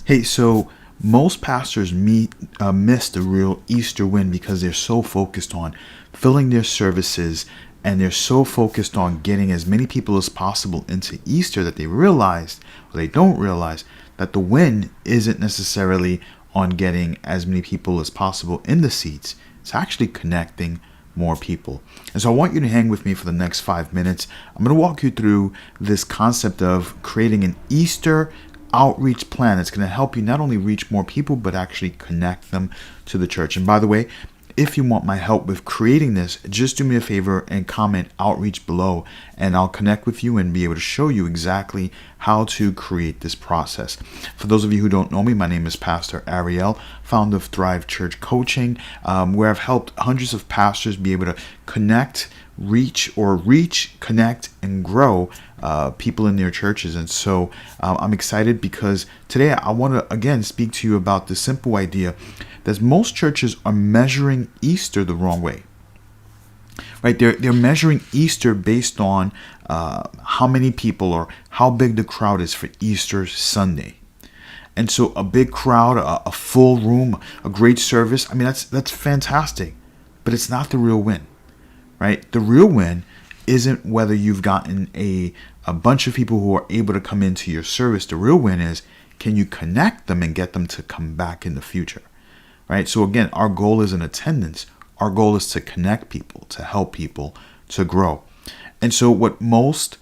Hey, so most pastors miss the real Easter win because they're so focused on filling their services and they're so focused on getting as many people as possible into Easter that they realized, or they don't realize, that the win isn't necessarily on getting as many people as possible in the seats. It's actually connecting more people. And so I want you to hang with me for the next 5 minutes. I'm going to walk you through this concept of creating an Easter outreach plan. It's going to help you not only reach more people, but actually connect them to the church. And by the way, if you want my help with creating this, just do me a favor and comment outreach below, and I'll connect with you and be able to show you exactly how to create this process. For those of you who don't know me, my name is Pastor Ariel, founder of Thrive Church Coaching, where I've helped hundreds of pastors be able to connect, reach, connect, and grow people in their churches. And so I'm excited because today I want to again speak to you about the simple idea that most churches are measuring Easter the wrong way. Right? They're measuring Easter based on how many people or how big the crowd is for Easter Sunday. And so a big crowd, a full room, a great service, I mean, that's fantastic, but it's not the real win. Right? The real win isn't whether you've gotten a bunch of people who are able to come into your service. The real win is, can you connect them and get them to come back in the future? Right? So again, our goal isn't attendance. Our goal is to connect people, to help people, to grow. And so what most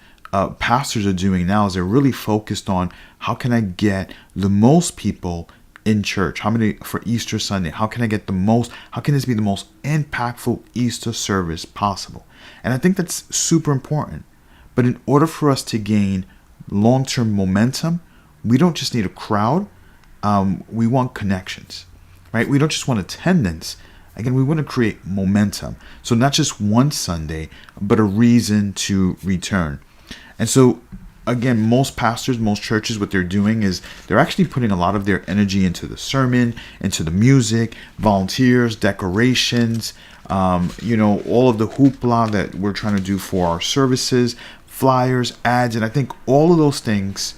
pastors are doing now is they're really focused on, how can I get the most people in church? How many for Easter Sunday? How can I get the most? How can this be the most impactful Easter service possible? And I think that's super important. But in order for us to gain long-term momentum, we don't just need a crowd. We want connections, right? We don't just want attendance. Again, we want to create momentum. So not just one Sunday, but a reason to return. And so again, most pastors, most churches, what they're doing is they're actually putting a lot of their energy into the sermon, into the music, volunteers, decorations, all of the hoopla that we're trying to do for our services, flyers, ads. And I think all of those things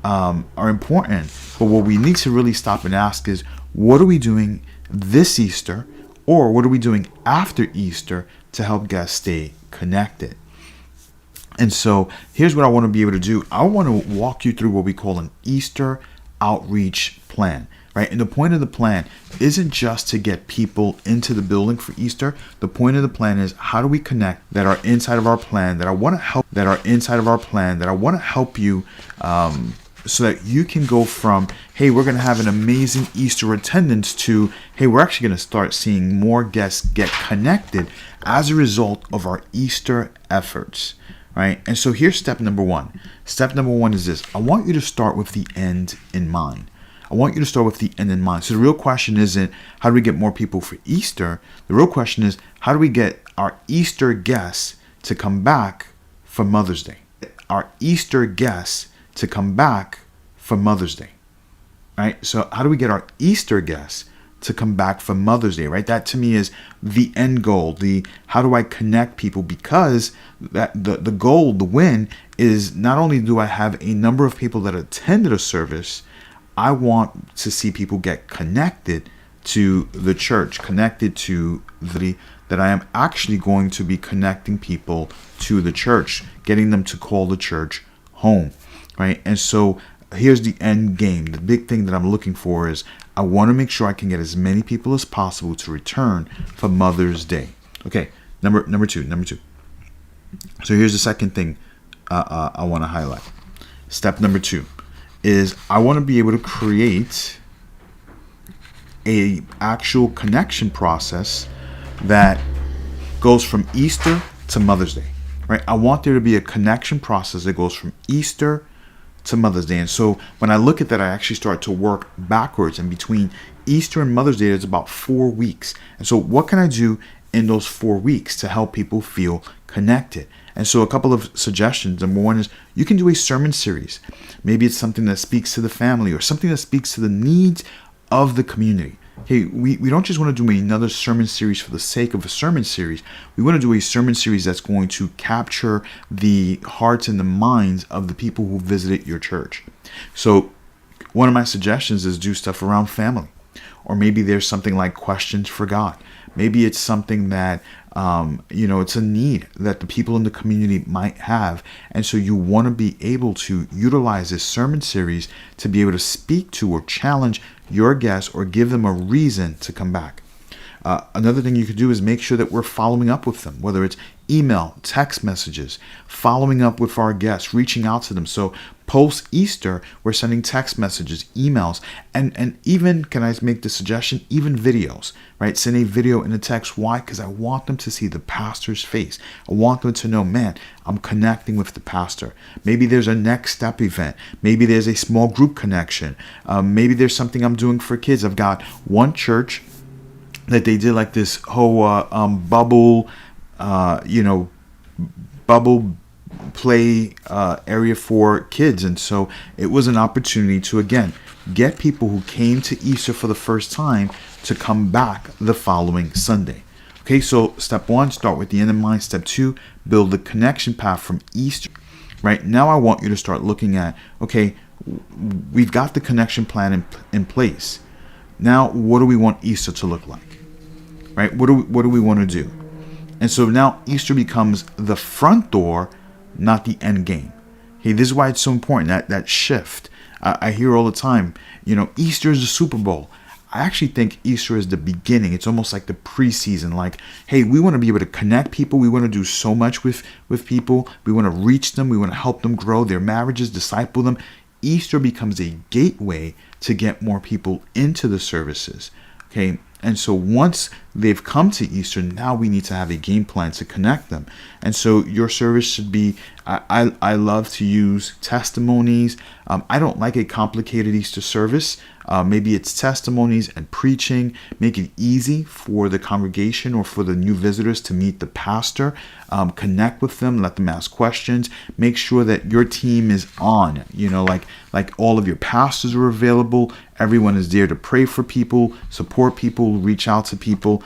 are important. But what we need to really stop and ask is, what are we doing this Easter, or what are we doing after Easter to help guests stay connected? And so here's what I want to be able to do. I want to walk you through what we call an Easter outreach plan, right? And the point of the plan isn't just to get people into the building for Easter. The point of the plan is, how do we connect that are inside of our plan, that I want to help, that are inside of our plan, that I want to help you so that you can go from, hey, we're going to have an amazing Easter attendance, to, hey, we're actually going to start seeing more guests get connected as a result of our Easter efforts. Right? And so here's step number one. Step number one is this. I want you to start with the end in mind. I want you to start with the end in mind. So the real question isn't, how do we get more people for Easter? The real question is, how do we get our Easter guests to come back for Mother's Day? Our Easter guests to come back for Mother's Day. Right? So how do we get our Easter guests to come back for Mother's Day, right? That to me is the end goal. The how do I connect people? Because that the goal, the win, is not only do I have a number of people that attended a service, I want to see people get connected to the church, connected to that I am actually going to be connecting people to the church, getting them to call the church home, right? And so here's the end game. The big thing that I'm looking for is, I want to make sure I can get as many people as possible to return for Mother's Day. Okay, number two. So here's the second thing I want to highlight. Step number 2 is, I want to be able to create a actual connection process that goes from Easter to Mother's Day. Right? I want there to be a connection process that goes from Easter to Mother's Day. And so when I look at that, I actually start to work backwards, and between Easter and Mother's Day, there's about 4 weeks. And so what can I do in those 4 weeks to help people feel connected? And so a couple of suggestions. Number one is, you can do a sermon series. Maybe it's something that speaks to the family, or something that speaks to the needs of the community. Hey, we don't just want to do another sermon series for the sake of a sermon series. We want to do a sermon series that's going to capture the hearts and the minds of the people who visited your church. So One of my suggestions is do stuff around family. Or maybe there's something like questions for God. Maybe it's something that, it's a need that the people in the community might have. And so you want to be able to utilize this sermon series to be able to speak to or challenge your guests or give them a reason to come back. Another thing you could do is make sure that we're following up with them, whether it's email, text messages, following up with our guests, reaching out to them. So post Easter, we're sending text messages, emails, and even, can I make the suggestion, even videos, right? Send a video and a text. Why? Because I want them to see the pastor's face. I want them to know, man, I'm connecting with the pastor. Maybe there's a next step event. Maybe there's a small group connection. Maybe there's something I'm doing for kids. I've got one church that they did like this whole bubble play area for kids. And so it was an opportunity to, again, get people who came to Easter for the first time to come back the following Sunday. Okay, so step 1, start with the end in mind. Step 2, build the connection path from Easter. Right now, I want you to start looking at, okay, we've got the connection plan in place. Now, what do we want Easter to look like? Right? What do we want to do? And so now Easter becomes the front door, not the end game. Hey, this is why it's so important, that shift. I hear all the time, Easter is the Super Bowl. I actually think Easter is the beginning. It's almost like the preseason. Like, hey, we want to be able to connect people. We want to do so much with people. We want to reach them. We want to help them grow their marriages, disciple them. Easter becomes a gateway to get more people into the services. Okay. And so once they've come to Easter, now we need to have a game plan to connect them. And so your service should be, I love to use testimonies. I don't like a complicated Easter service. Maybe it's testimonies and preaching. Make it easy for the congregation or for the new visitors to meet the pastor. Connect with them, let them ask questions. Make sure that your team is on, like all of your pastors are available. Everyone is there to pray for people, support people, reach out to people.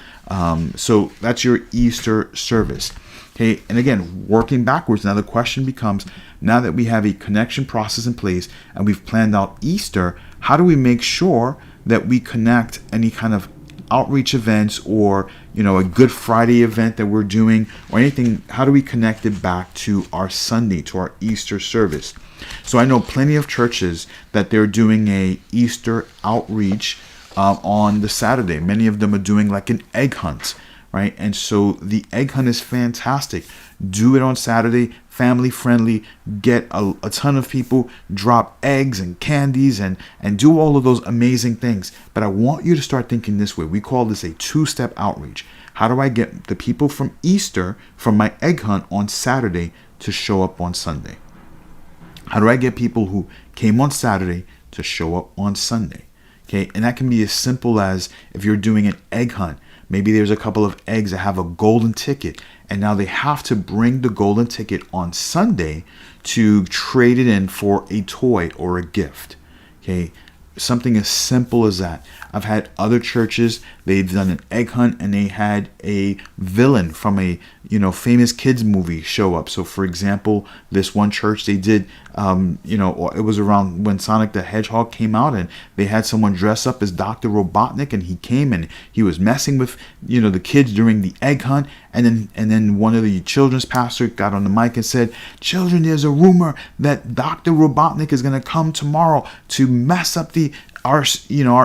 So that's your Easter service. Okay, and again, working backwards, now the question becomes, now that we have a connection process in place and we've planned out Easter, how do we make sure that we connect any kind of outreach events or, a Good Friday event that we're doing or anything? How do we connect it back to our Sunday, to our Easter service? So I know plenty of churches that they're doing a Easter outreach on the Saturday. Many of them are doing like an egg hunt, right? And so the egg hunt is fantastic. Do it on Saturday, family friendly, get a ton of people, drop eggs and candies and do all of those amazing things. But I want you to start thinking this way. We call this a 2-step outreach. How do I get the people from Easter, from my egg hunt on Saturday, to show up on Sunday? How do I get people who came on Saturday to show up on Sunday? Okay, and that can be as simple as, if you're doing an egg hunt, maybe there's a couple of eggs that have a golden ticket, and now they have to bring the golden ticket on Sunday to trade it in for a toy or a gift. Okay, something as simple as that. I've had other churches, they've done an egg hunt and they had a villain from a famous kids movie show up. So for example, this one church, they did it was around when Sonic the Hedgehog came out, and they had someone dress up as Dr. Robotnik, and he came and he was messing with the kids during the egg hunt, and then one of the children's pastors got on the mic and said, "Children, there's a rumor that Dr. Robotnik is going to come tomorrow to mess up our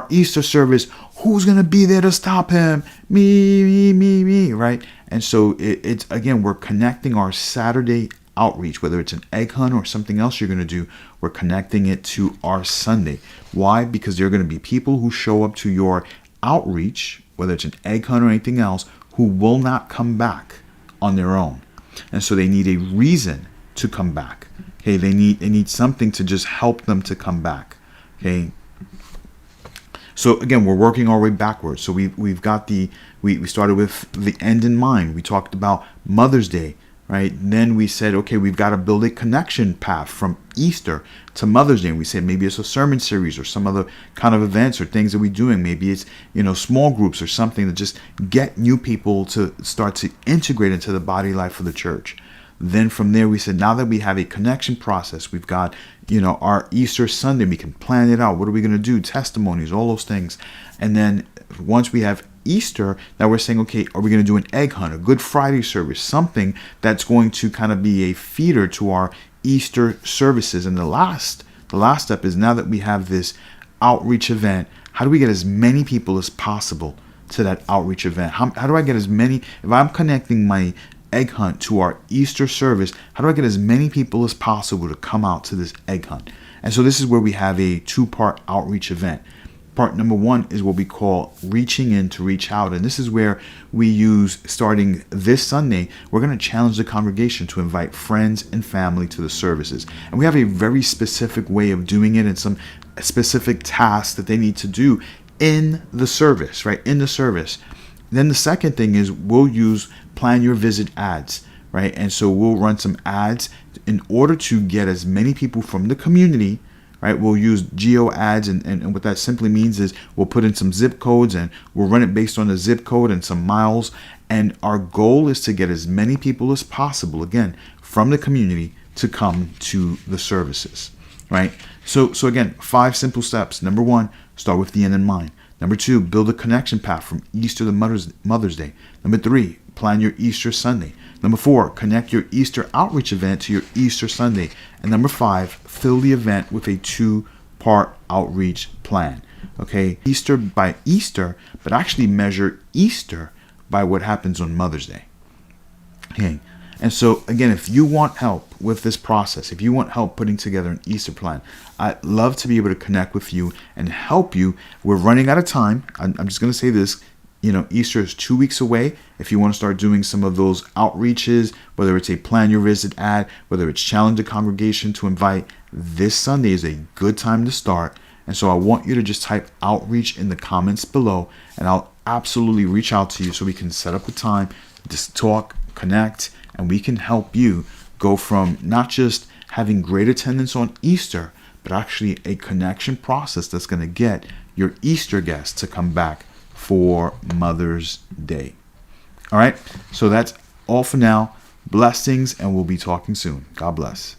Easter service. Who's going to be there to stop him? Me, right?" And so it's again, we're connecting our Saturday outreach, whether it's an egg hunt or something else you're going to do, we're connecting it to our Sunday. Why? Because there are going to be people who show up to your outreach, whether it's an egg hunt or anything else, who will not come back on their own. And so they need a reason to come back. Okay, they need something to just help them to come back. Okay. So again, we're working our way backwards. So we've got we started with the end in mind. We talked about Mother's Day, right? Then we said, okay, we've got to build a connection path from Easter to Mother's Day. And we said maybe it's a sermon series or some other kind of events or things that we're doing. Maybe it's small groups or something to just get new people to start to integrate into the body life of the church. Then from there, we said, now that we have a connection process, we've got, our Easter Sunday, we can plan it out. What are we going to do? Testimonies, all those things. And then once we have Easter, now we're saying, okay, are we going to do an egg hunt, a Good Friday service, something that's going to kind of be a feeder to our Easter services? And the last step is, now that we have this outreach event, how do we get as many people as possible to that outreach event? How do I get as many, if I'm connecting my egg hunt to our Easter service, how do I get as many people as possible to come out to this egg hunt? And so this is where we have a 2-part outreach event. Part number 1 is what we call reaching in to reach out. And this is where we use, starting this Sunday, we're going to challenge the congregation to invite friends and family to the services. And we have a very specific way of doing it, and some specific tasks that they need to do in the service, right? In the service. Then the second thing is, we'll use plan your visit ads, right? And so we'll run some ads in order to get as many people from the community, right? We'll use geo ads, and what that simply means is we'll put in some zip codes and we'll run it based on the zip code and some miles. And our goal is to get as many people as possible, again, from the community to come to the services, right? So again, 5 simple steps. Number 1, start with the end in mind. Number 2, build a connection path from Easter to Mother's Day. Number 3, plan your Easter Sunday. Number 4, connect your Easter outreach event to your Easter Sunday. And number 5, fill the event with a 2-part outreach plan. Okay, Easter by Easter, but actually measure Easter by what happens on Mother's Day. Okay. And so, again, if you want help with this process, if you want help putting together an Easter plan, I'd love to be able to connect with you and help you. We're running out of time. I'm just going to say this. Easter is 2 weeks away. If you want to start doing some of those outreaches, whether it's a plan your visit ad, whether it's challenge the congregation to invite, this Sunday is a good time to start. And so I want you to just type outreach in the comments below, and I'll absolutely reach out to you so we can set up a time, just talk, connect, and we can help you go from not just having great attendance on Easter, but actually a connection process that's going to get your Easter guests to come back for Mother's Day. All right, so that's all for now. Blessings, and we'll be talking soon. God bless.